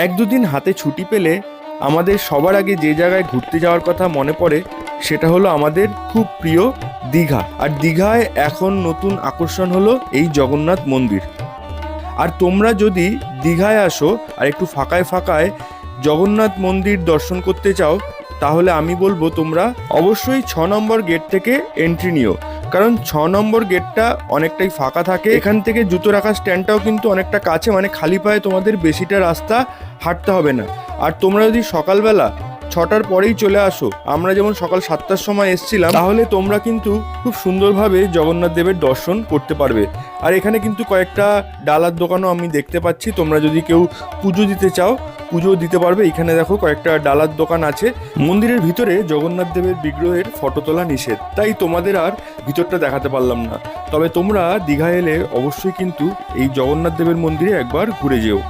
এক দুদিন হাতে ছুটি পেলে আমাদের সবার আগে যে জায়গায় ঘুরতে যাওয়ার কথা মনে পড়ে সেটা হলো আমাদের খুব প্রিয় দীঘা। আর দীঘায় এখন নতুন আকর্ষণ হলো এই জগন্নাথ মন্দির। আর তোমরা যদি দীঘায় আসো আর একটু ফাঁকায় ফাঁকায় জগন্নাথ মন্দির দর্শন করতে চাও, তাহলে আমি বলবো তোমরা অবশ্যই 6 নম্বর গেট থেকে এন্ট্রি নিও, কারণ 6 নম্বর গেটটা অনেকটাই ফাঁকা থাকে। এখান থেকে জুতো রাখার স্ট্যান্ডটাও কিন্তু অনেকটা কাছে, মানে খালি পায়ে তোমাদের বেশিটা রাস্তা হাঁটতে হবে না। আর তোমরা যদি সকালবেলা 6টার পরেই চলে আসো, আমরা যেমন সকাল 7টার সময় এসছিলাম, তাহলে তোমরা কিন্তু খুব সুন্দরভাবে জগন্নাথ দেবের দর্শন করতে পারবে। আর এখানে কিন্তু কয়েকটা ডালার দোকানও আমি দেখতে পাচ্ছি, তোমরা যদি কেউ পুজো দিতে চাও পুজো দিতে পারবে। এখানে দেখো কয়েকটা ডালার দোকান আছে। মন্দিরের ভিতরে জগন্নাথ দেবের বিগ্রহের ফটো তোলা নিষেধ, তাই তোমাদের আর ভিতরটা দেখাতে পারলাম না। তবে তোমরা দীঘা এলে অবশ্যই কিন্তু এই জগন্নাথ দেবের মন্দিরে একবার ঘুরে যেও।